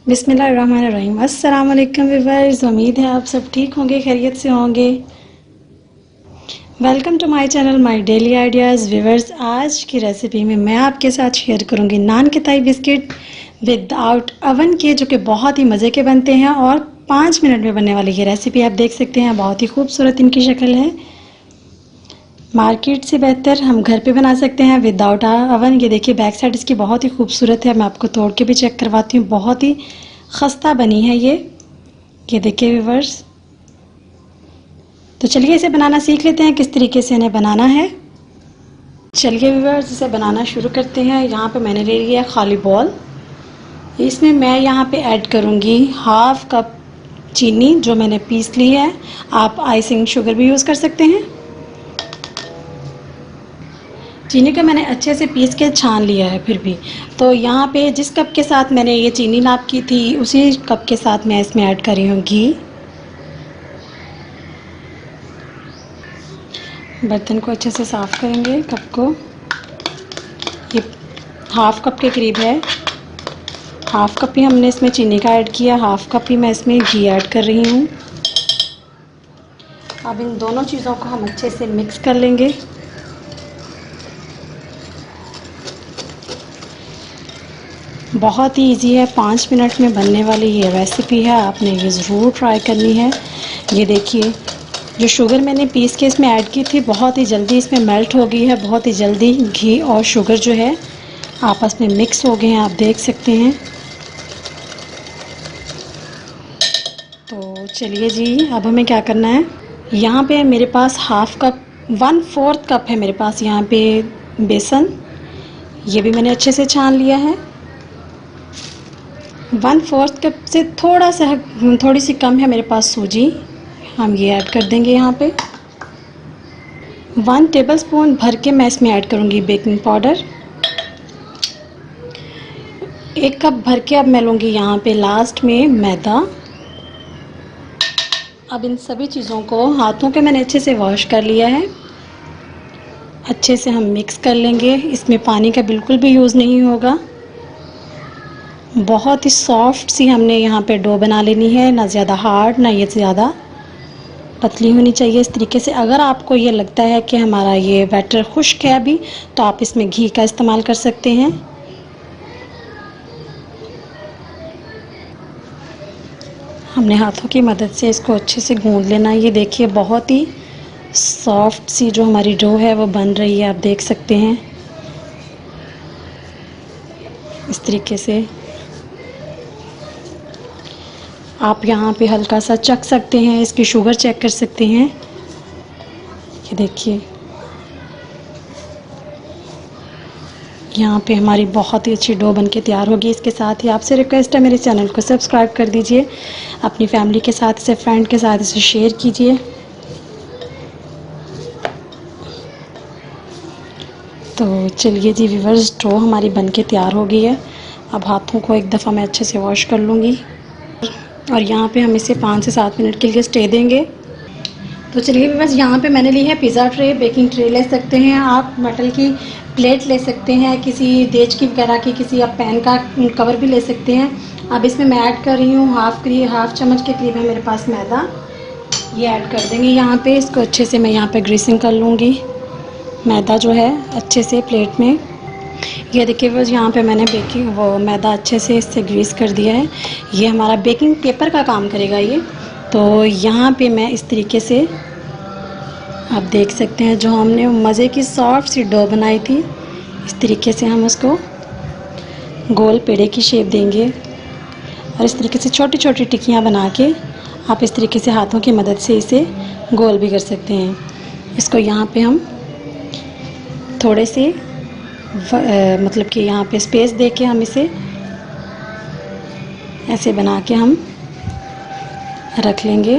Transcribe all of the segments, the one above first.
बिस्मिल्लाहिर्रहमानिर्रहीम। अस्सलाम वालेकुम व्यूअर्स, उम्मीद है आप सब ठीक होंगे, खैरियत से होंगे। Welcome to my channel my daily ideas. Viewers, आज की रेसिपी में मैं आपके साथ शेयर करूंगी नान के ताई बिस्किट विदाउट अवन के, जो कि बहुत ही मज़े के बनते हैं और 5 मिनट में बनने वाली ये रेसिपी आप देख सकते हैं। बहुत ही खूबसूरत इनकी शक्ल है। मार्केट से बेहतर हम घर पे बना सकते हैं विदाउट अवन। ये देखिए बैक साइड इसकी बहुत ही खूबसूरत है। मैं आपको तोड़ के भी चेक करवाती हूँ। बहुत ही खस्ता बनी है ये देखिए व्यूअर्स। तो चलिए इसे बनाना सीख लेते हैं, किस तरीके से इन्हें बनाना है। चलिए व्यूअर्स इसे बनाना शुरू करते हैं। यहाँ पे मैंने ले लिया खाली बॉल। इसमें मैं यहाँ पे ऐड करूँगी हाफ कप चीनी जो मैंने पीस ली है। आप आइसिंग शुगर भी यूज़ कर सकते हैं। चीनी को मैंने अच्छे से पीस के छान लिया है। फिर भी तो यहाँ पे जिस कप के साथ मैंने ये चीनी नाप की थी उसी कप के साथ मैं इसमें ऐड कर रही हूँ घी। बर्तन को अच्छे से साफ़ करेंगे। कप को ये हाफ कप के करीब है। हाफ कप ही हमने इसमें चीनी का ऐड किया, हाफ कप ही मैं इसमें घी ऐड कर रही हूँ। अब इन दोनों चीज़ों को हम अच्छे से मिक्स कर लेंगे। बहुत ही इजी है, 5 मिनट में बनने वाली ये रेसिपी है। आपने ये ज़रूर ट्राई करनी है। ये देखिए जो शुगर मैंने पीस के इसमें ऐड की थी बहुत ही जल्दी इसमें मेल्ट हो गई है। बहुत ही जल्दी घी और शुगर जो है आपस में मिक्स हो गए हैं, आप देख सकते हैं। तो चलिए जी, अब हमें क्या करना है। यहाँ पे मेरे पास हाफ कप 1/4 कप है मेरे पास यहाँ पे बेसन। ये भी मैंने अच्छे से छान लिया है। 1/4 कप से थोड़ी सी कम है मेरे पास सूजी। हम ये ऐड कर देंगे यहाँ पे। 1 टेबलस्पून भर के मैं इसमें ऐड करूँगी बेकिंग पाउडर। 1 कप भर के अब मैं लूँगी यहाँ पे लास्ट में मैदा। अब इन सभी चीज़ों को हाथों के मैंने अच्छे से वॉश कर लिया है। अच्छे से हम मिक्स कर लेंगे। इसमें पानी का बिल्कुल भी यूज़ नहीं होगा। बहुत ही सॉफ्ट सी हमने यहाँ पे डो बना लेनी है, ना ज़्यादा हार्ड ना ये ज़्यादा पतली होनी चाहिए। इस तरीके से अगर आपको ये लगता है कि हमारा ये बैटर खुश्क है अभी, तो आप इसमें घी का इस्तेमाल कर सकते हैं। हमने हाथों की मदद से इसको अच्छे से गूंद लेना है। ये देखिए बहुत ही सॉफ्ट सी जो हमारी डो है वो बन रही है, आप देख सकते हैं इस तरीके से। आप यहाँ पे हल्का सा चख सकते हैं, इसकी शुगर चेक कर सकते हैं। ये देखिए यहाँ पे हमारी बहुत ही अच्छी डो बनके तैयार होगी। इसके साथ ही आपसे रिक्वेस्ट है मेरे चैनल को सब्सक्राइब कर दीजिए, अपनी फैमिली के साथ इसे, फ्रेंड के साथ इसे शेयर कीजिए। तो चलिए जी व्यूअर्स, डो हमारी बनके तैयार हो गई है। अब हाथों को एक दफ़ा मैं अच्छे से वॉश कर लूँगी और यहाँ पे हम इसे 5 से 7 मिनट के लिए स्टे देंगे। तो चलिए व्यूअर्स, यहाँ पे मैंने ली है पिज़्ज़ा ट्रे। बेकिंग ट्रे ले सकते हैं आप, मेटल की प्लेट ले सकते हैं, किसी देच की वगैरह की, किसी आप पैन का कवर भी ले सकते हैं। अब इसमें मैं ऐड कर रही हूँ हाफ चम्मच के करीब है मेरे पास मैदा। ये ऐड कर देंगे यहाँ पे। इसको अच्छे से मैं यहाँ पे ग्रीसिंग कर लूँगी मैदा जो है अच्छे से प्लेट में। ये देखिए बस यहाँ पे मैंने मैदा अच्छे से इससे ग्रीस कर दिया है। ये हमारा बेकिंग पेपर का काम करेगा ये। तो यहाँ पे मैं इस तरीके से आप देख सकते हैं जो हमने मज़े की सॉफ्ट सी डो बनाई थी, इस तरीके से हम उसको गोल पेड़े की शेप देंगे और इस तरीके से छोटी छोटी टिक्कियाँ बना के आप इस तरीके से हाथों की मदद से इसे गोल भी कर सकते हैं। इसको यहाँ पे हम थोड़े से मतलब कि यहाँ पे स्पेस दे के हम इसे ऐसे बना के हम रख लेंगे।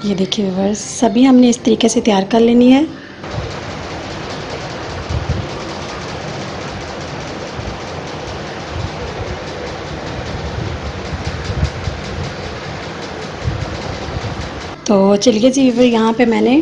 ये देखिए व्यूअर्स, सभी हमने इस तरीके से तैयार कर लेनी है। तो चलिए जी, यहाँ पे मैंने